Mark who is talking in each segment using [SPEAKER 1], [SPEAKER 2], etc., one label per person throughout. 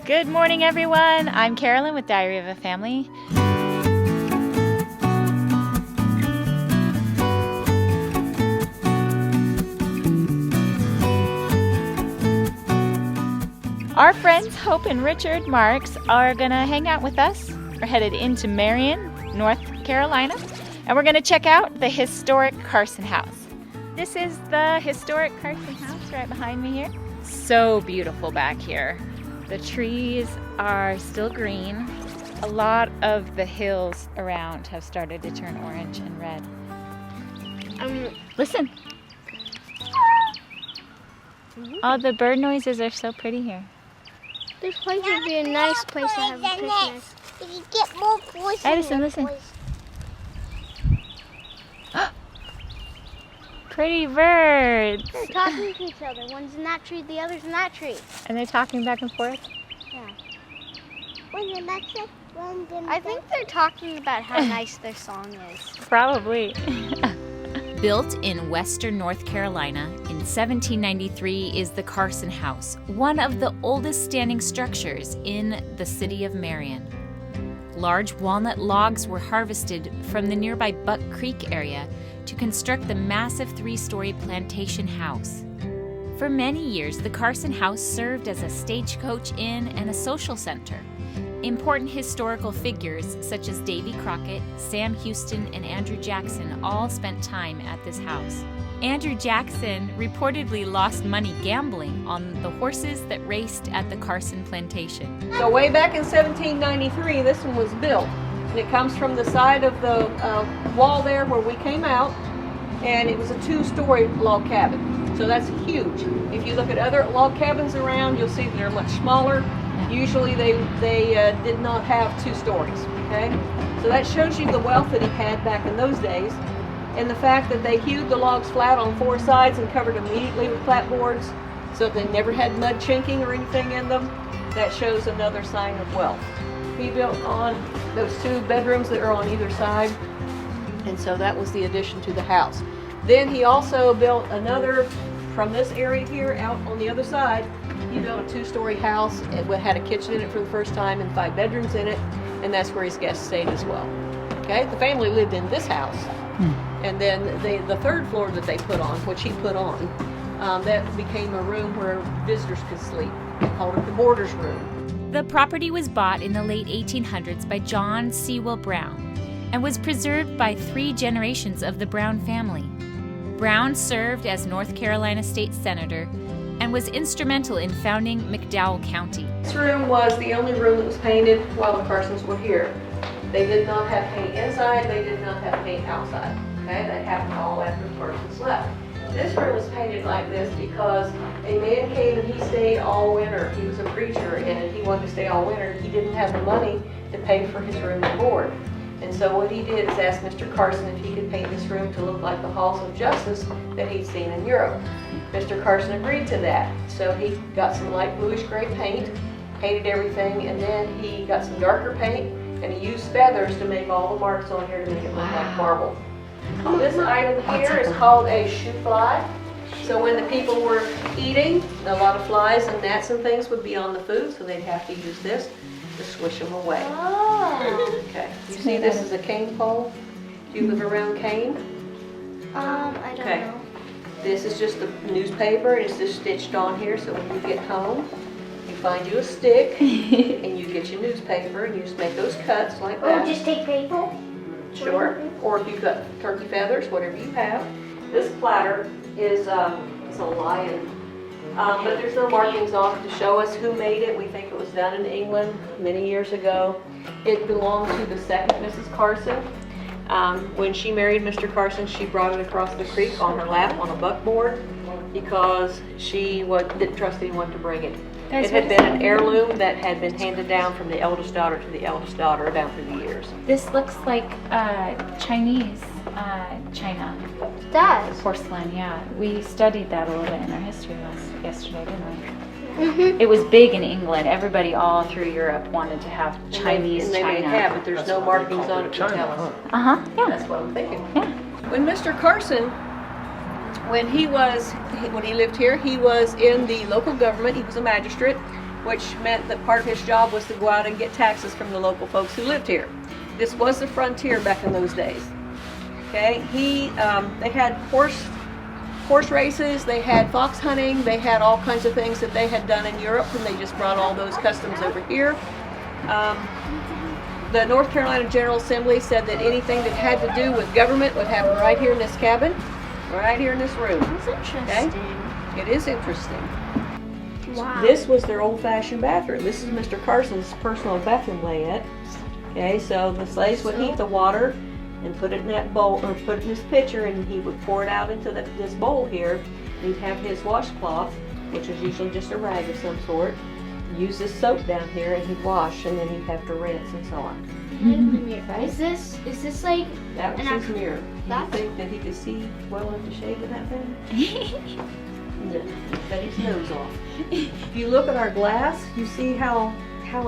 [SPEAKER 1] Good morning, everyone. I'm Carolyn with Diary of a Family. Our friends Hope and Richard Marks are gonna hang out with us. We're headed into Marion, North Carolina, and we're gonna check out the historic Carson house. This is the historic Carson house right behind me here. So beautiful back here. The trees are still green. A lot of the hills around have started to turn orange and red. Listen. All the bird noises are so pretty here.
[SPEAKER 2] This place would be a nice place to have a picnic. If you get more voices.
[SPEAKER 1] Edison, listen. Pretty birds.
[SPEAKER 2] They're talking to each other. One's in that tree, the other's in that tree.
[SPEAKER 1] And they're talking back and forth?
[SPEAKER 2] Yeah. I think they're talking about how nice their song is.
[SPEAKER 1] Probably.
[SPEAKER 3] Built in western North Carolina in 1793 is the Carson House, one of the oldest standing structures in the city of Marion. Large walnut logs were harvested from the nearby Buck Creek area to construct the massive three-story plantation house. For many years, the Carson House served as a stagecoach inn and a social center. Important historical figures such as Davy Crockett, Sam Houston, and Andrew Jackson all spent time at this house. Andrew Jackson reportedly lost money gambling on the horses that raced at the Carson plantation.
[SPEAKER 4] So way back in 1793, this one was built. And it comes from the side of the wall there where we came out, and it was a two-story log cabin. So that's huge. If you look at other log cabins around, you'll see they're much smaller. Usually they did not have two stories, okay? So that shows you the wealth that he had back in those days, and the fact that they hewed the logs flat on four sides and covered them immediately with clapboards so they never had mud chinking or anything in them. That shows another sign of wealth. He built on those two bedrooms that are on either side, and so that was the addition to the house. Then he also built another from this area here out on the other side. He built a two-story house. It had a kitchen in it for the first time and 5 bedrooms in it, and that's where his guests stayed as well. Okay, the family lived in this house, and then the third floor that they put on, which he put on, that became a room where visitors could sleep. They called it the boarders' room.
[SPEAKER 3] The property was bought in the late 1800s by John Sewell Brown and was preserved by 3 generations of the Brown family. Brown served as North Carolina State Senator and was instrumental in founding McDowell County.
[SPEAKER 4] This room was the only room that was painted while the Carsons were here. They did not have paint inside, they did not have paint outside. Okay, that happened all after the Carsons left. This room was painted like this because a man came and he stayed all winter. He was a preacher and he wanted to stay all winter. He didn't have the money to pay for his room and board. And so what he did is ask Mr. Carson if he could paint this room to look like the halls of justice that he'd seen in Europe. Mr. Carson agreed to that. So he got some light bluish gray paint, painted everything, and then he got some darker paint, and he used feathers to make all the marks on here to make it look like marble. This item here is called a shoe fly. So when the people were eating, a lot of flies and gnats and things would be on the food, so they'd have to use this to swish them away.
[SPEAKER 2] Oh.
[SPEAKER 4] Okay. You see this is a cane pole? Do you live around cane?
[SPEAKER 2] I don't know.
[SPEAKER 4] This is just the newspaper. It's just stitched on here, so when you get home, you find you a stick and you get your newspaper and you just make those cuts like that.
[SPEAKER 2] Or just take paper?
[SPEAKER 4] Sure. Or if you've got turkey feathers, whatever you have. This platter is it's a lion. But there's no markings on it to show us who made it. We think it was done in England many years ago. It belonged to the second Mrs. Carson. When she married Mr. Carson, she brought it across the creek on her lap on a buckboard because she didn't trust anyone to bring it. It had been an heirloom that had been handed down from the eldest daughter to the eldest daughter down through the years.
[SPEAKER 1] This looks like Chinese china.
[SPEAKER 2] It does.
[SPEAKER 1] Porcelain, yeah. We studied that a little bit in our history class yesterday, didn't we?
[SPEAKER 2] Mm-hmm.
[SPEAKER 1] It was big in England. Everybody all through Europe wanted to have Chinese
[SPEAKER 4] and they
[SPEAKER 1] china.
[SPEAKER 4] may have, but there's no markings on it to tell us.
[SPEAKER 1] Yeah.
[SPEAKER 4] That's what I'm thinking.
[SPEAKER 1] Yeah.
[SPEAKER 4] When Mr. Carson, when he lived here, he was in the local government. He was a magistrate. which meant that part of his job was to go out and get taxes from the local folks who lived here. This was the frontier back in those days. Okay, they had horse races, they had fox hunting, they had all kinds of things that they had done in Europe, and they just brought all those customs over here. The North Carolina General Assembly said that anything that had to do with government would happen right here in this cabin, right here in this room.
[SPEAKER 2] That's interesting.
[SPEAKER 4] Okay? It is interesting.
[SPEAKER 2] Wow.
[SPEAKER 4] This was their old-fashioned bathroom. This is Mr. Carson's personal bathroom layette. Okay, so the slaves would heat the water and put it in that bowl, or put it in this pitcher, and he would pour it out into this bowl here. He'd have his washcloth, which is usually just a rag of some sort, use this soap down here, and he'd wash, and then he'd have to rinse and so on. Okay?
[SPEAKER 2] Is this like
[SPEAKER 4] That was
[SPEAKER 2] an
[SPEAKER 4] his mirror. Do you
[SPEAKER 2] That's-
[SPEAKER 4] think that he could see well enough to shave in that thing? No, he cut his nose off. If you look at our glass, you see how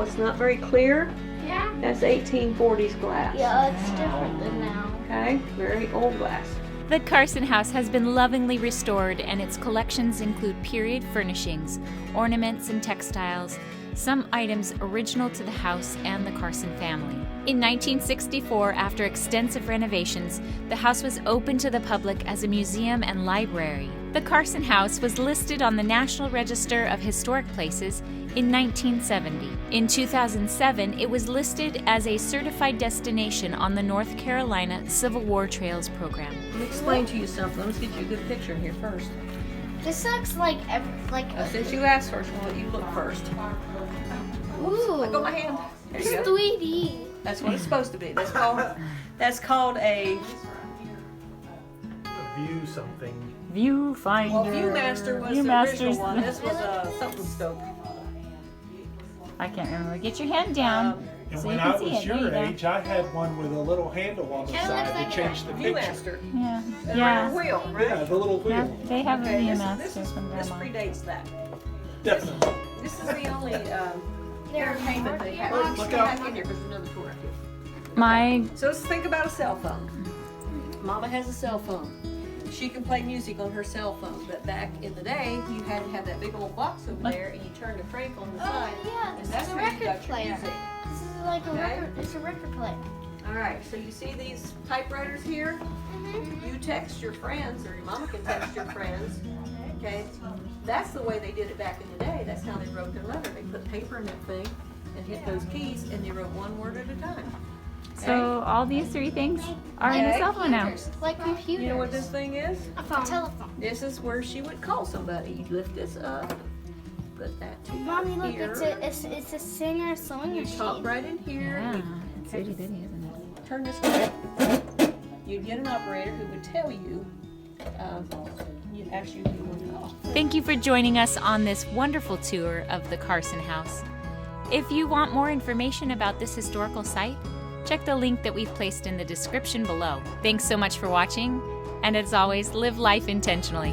[SPEAKER 4] it's not very clear?
[SPEAKER 2] Yeah.
[SPEAKER 4] That's 1840s glass.
[SPEAKER 2] Yeah, it's different than now.
[SPEAKER 4] Okay, very old glass.
[SPEAKER 3] The Carson house has been lovingly restored, and its collections include period furnishings, ornaments, and textiles, some items original to the house and the Carson family. In 1964, after extensive renovations, the house was opened to the public as a museum and library. The Carson house was listed on the National Register of Historic Places in 1970. In 2007, it was listed as a certified destination on the North Carolina Civil War Trails program.
[SPEAKER 4] Let me explain to you something. Let's get you a good picture here first.
[SPEAKER 2] This looks like
[SPEAKER 4] Since you asked first, we'll let you look first. Let go of my hand. There you go.
[SPEAKER 2] 3D.
[SPEAKER 4] That's what it's supposed to be. That's called a
[SPEAKER 5] View something.
[SPEAKER 3] Viewfinder.
[SPEAKER 4] well, Viewmaster was the original one. This was a something scope.
[SPEAKER 1] I can't remember. Get your hand down
[SPEAKER 5] And
[SPEAKER 1] so
[SPEAKER 5] when
[SPEAKER 1] you
[SPEAKER 5] I
[SPEAKER 1] can see
[SPEAKER 5] was
[SPEAKER 1] it. There you
[SPEAKER 5] your
[SPEAKER 1] go.
[SPEAKER 5] age, I had one with a little handle on the
[SPEAKER 2] Kinda
[SPEAKER 5] side
[SPEAKER 2] looks
[SPEAKER 5] to
[SPEAKER 2] like
[SPEAKER 5] change the picture.
[SPEAKER 4] Viewmaster.
[SPEAKER 1] Yeah.
[SPEAKER 4] The
[SPEAKER 1] Yeah.
[SPEAKER 4] wheel, right?
[SPEAKER 5] Yeah, the little
[SPEAKER 1] Yeah.
[SPEAKER 5] wheel.
[SPEAKER 1] They have a
[SPEAKER 4] Okay,
[SPEAKER 1] Viewmaster from
[SPEAKER 4] this
[SPEAKER 1] Grandma.
[SPEAKER 4] predates that.
[SPEAKER 5] Definitely.
[SPEAKER 4] This is the only entertainment they have.
[SPEAKER 2] Look
[SPEAKER 4] Look
[SPEAKER 5] out.
[SPEAKER 4] back in here because there's another tour up here.
[SPEAKER 1] My
[SPEAKER 4] So let's think about a cell phone. Mama has a cell phone. She can play music on her cell phone, but back in the day, you had to have that big old box over there, and you turned the crank on the side,
[SPEAKER 2] Yeah,
[SPEAKER 4] and
[SPEAKER 2] this
[SPEAKER 4] that's
[SPEAKER 2] is a
[SPEAKER 4] where you
[SPEAKER 2] record
[SPEAKER 4] got your
[SPEAKER 2] player.
[SPEAKER 4] music.
[SPEAKER 2] This is like a
[SPEAKER 4] Okay.
[SPEAKER 2] record. It's a record player.
[SPEAKER 4] All right, so you see these typewriters here? You text your friends, or your mama can text your friends. Okay, that's the way they did it back in the day. That's how they wrote their letter. They put paper in that thing and hit those keys, and they wrote one word at a time.
[SPEAKER 1] so all these three things are in the
[SPEAKER 4] Okay.
[SPEAKER 1] cell phone now.
[SPEAKER 2] Like computers.
[SPEAKER 4] You know what this thing is?
[SPEAKER 2] A phone. Telephone.
[SPEAKER 4] This is where she would call somebody. You lift this up, put that to
[SPEAKER 2] Mommy, look,
[SPEAKER 4] here.
[SPEAKER 2] it's a singer sewing
[SPEAKER 4] You talk
[SPEAKER 2] machine.
[SPEAKER 4] right in here.
[SPEAKER 1] Yeah.
[SPEAKER 4] You
[SPEAKER 1] It's itty bitty, isn't it?
[SPEAKER 4] turn this you'd get an operator who would tell you, you'd ask you who you want to call.
[SPEAKER 3] Thank you for joining us on this wonderful tour of the Carson house. If you want more information about this historical site, check the link that we've placed in the description below. Thanks so much for watching, and as always, live life intentionally.